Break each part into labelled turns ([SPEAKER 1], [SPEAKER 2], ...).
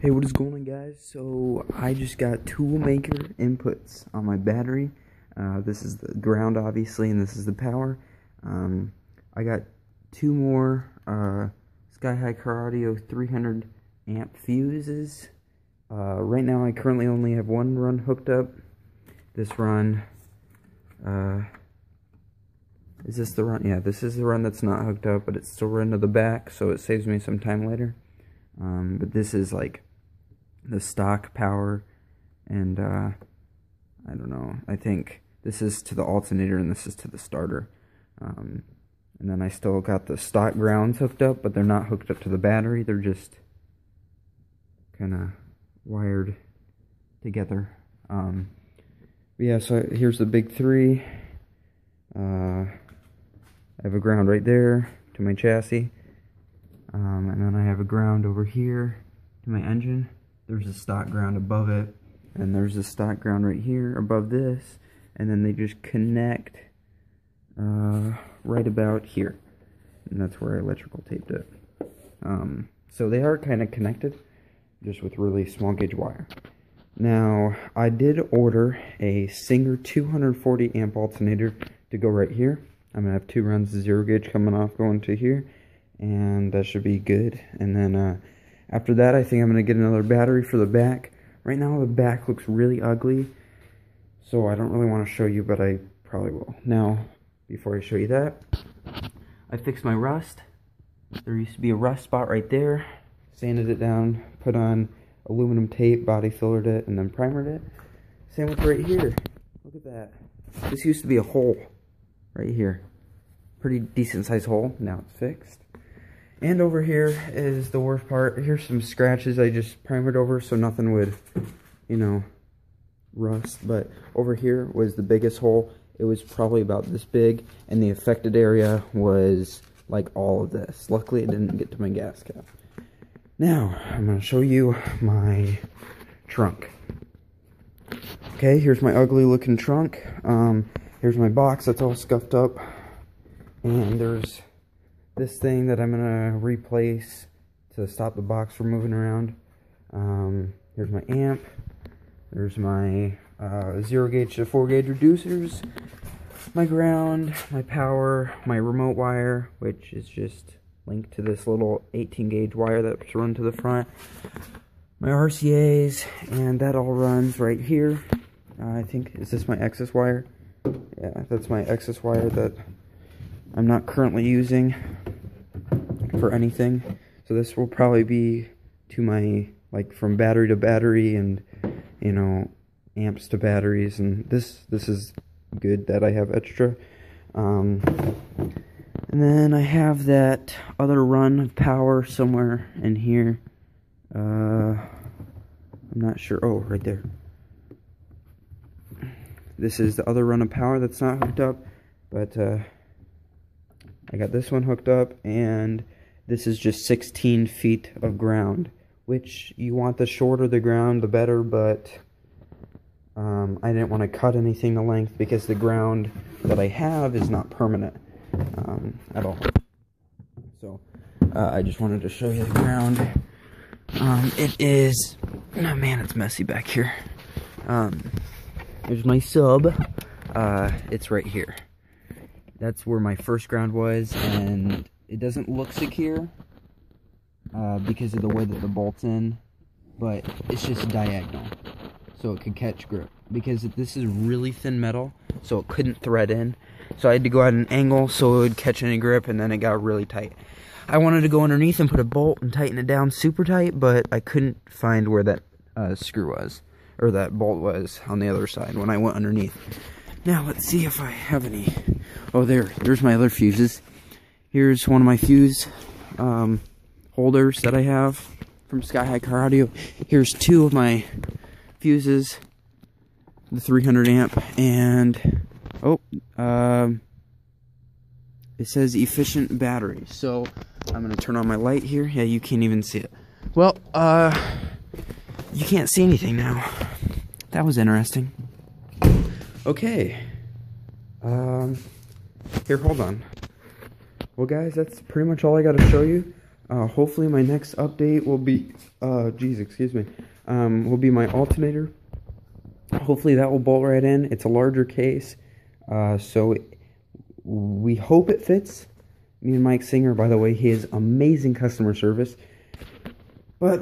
[SPEAKER 1] Hey, what is going on, guys? So I just got toolmaker inputs on my battery. This is the ground, obviously, and this is the power. I got two more Sky High Car Audio 300 amp fuses. Right now I currently only have one run hooked up. This run, is this the run? Yeah, this is the run that's not hooked up, but it's still run to the back, so it saves me some time later. But this is like the stock power, and I don't know, I think this is to the alternator and this is to the starter. And then I still got the stock grounds hooked up, but they're not hooked up to the battery, they're just kind of wired together. Yeah, so here's the big three. I have a ground right there to my chassis, and then I have a ground over here to my engine. There's a stock ground above it, and there's a stock ground right here above this, and then they just connect right about here, and that's where I electrical taped it. So they are kind of connected, just with really small gauge wire. Now, I did order a Singer 240 amp alternator to go right here. I'm going to have two runs of 0 gauge coming off going to here, and that should be good. And then after that, I think I'm going to get another battery for the back. Right now, the back looks really ugly, so I don't really want to show you, but I probably will. Now, before I show you that, I fixed my rust. There used to be a rust spot right there. Sanded it down, put on aluminum tape, body fillered it, and then primered it. Same with right here. Look at that. This used to be a hole right here. Pretty decent sized hole. Now it's fixed. And over here is the worst part. Here's some scratches I just primered over so nothing would, you know, rust. But over here was the biggest hole. It was probably about this big, and the affected area was like all of this. Luckily it didn't get to my gas cap. Now, I'm going to show you my trunk. Okay, here's my ugly looking trunk. Here's my box that's all scuffed up. And there's this thing that I'm going to replace to stop the box from moving around. Here's my amp. There's my 0 gauge to 4 gauge reducers. My ground, my power, my remote wire, which is just linked to this little 18 gauge wire that's run to the front. My RCAs, and that all runs right here. I think, is this my excess wire? Yeah, that's my excess wire that I'm not currently using for anything. So this will probably be to my, like, from battery to battery, and, you know, amps to batteries, and this is good that I have extra. And then I have that other run of power somewhere in here. I'm not sure. Oh, right there. This is the other run of power that's not hooked up, but I got this one hooked up, and this is just 16 feet of ground, which you want the shorter the ground, the better, but I didn't want to cut anything to length because the ground that I have is not permanent at all. So I just wanted to show you the ground. It is, oh man, it's messy back here. There's my sub. It's right here. That's where my first ground was, and it doesn't look secure because of the way that the bolt's in, but it's just diagonal, so it could catch grip. Because this is really thin metal, so it couldn't thread in. So I had to go at an angle so it would catch any grip, and then it got really tight. I wanted to go underneath and put a bolt and tighten it down super tight, but I couldn't find where that screw was, or that bolt was on the other side when I went underneath. Now let's see if I have any. Oh, there's my other fuses. Here's one of my fuse holders that I have from Sky High Car Audio. Here's two of my fuses, the 300 amp, and it says efficient battery. So I'm gonna turn on my light here. Yeah, you can't even see it. Well, you can't see anything now. That was interesting. Okay. Here, hold on. Well, guys, that's pretty much all I got to show you. Hopefully my next update will be, will be my alternator. Hopefully that will bolt right in. It's a larger case, so we hope it fits. Me and Mike Singer, by the way, he has amazing customer service. But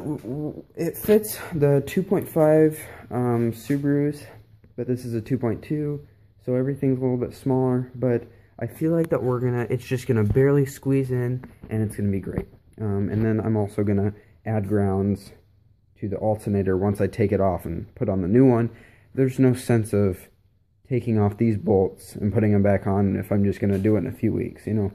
[SPEAKER 1] it fits the 2.5 Subarus, but this is a 2.2, so everything's a little bit smaller. But I feel like that it's just gonna barely squeeze in, and it's gonna be great. And then I'm also gonna add grounds to the alternator once I take it off and put on the new one. There's no sense of taking off these bolts and putting them back on if I'm just gonna do it in a few weeks, you know.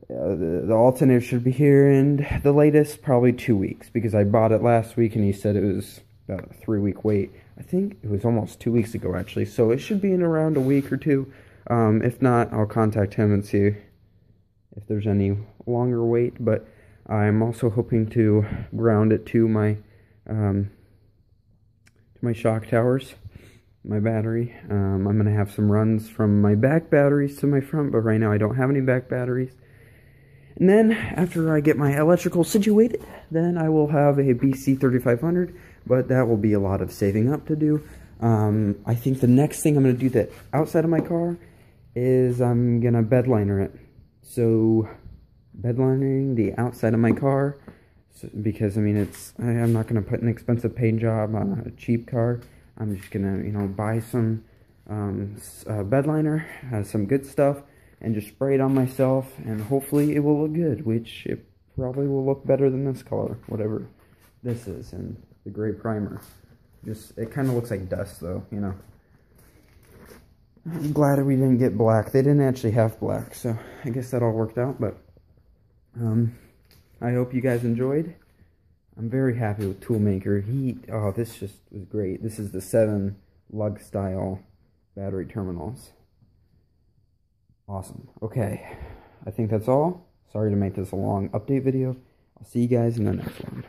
[SPEAKER 1] The alternator should be here in the latest probably 2 weeks, because I bought it last week and he said it was about a 3-week wait. I think it was almost 2 weeks ago actually, so it should be in around a week or two. If not, I'll contact him and see if there's any longer wait. But I'm also hoping to ground it to my shock towers, my battery. I'm going to have some runs from my back batteries to my front, but right now I don't have any back batteries. And then, after I get my electrical situated, then I will have a BC 3500, but that will be a lot of saving up to do. I think the next thing I'm going to do that outside of my car is I'm going to bedliner it. So, bedlinering the outside of my car, because, I mean, I'm not going to put an expensive paint job on a cheap car. I'm just going to, you know, buy some bedliner, some good stuff, and just spray it on myself, and hopefully it will look good, which it probably will look better than this color, whatever this is, and the gray primer. It kind of looks like dust, though, you know. I'm glad we didn't get black. They didn't actually have black, so I guess that all worked out, but I hope you guys enjoyed. I'm very happy with Toolmaker. This just was great. This is the 7 lug style battery terminals. Awesome. Okay, I think that's all. Sorry to make this a long update video. I'll see you guys in the next one.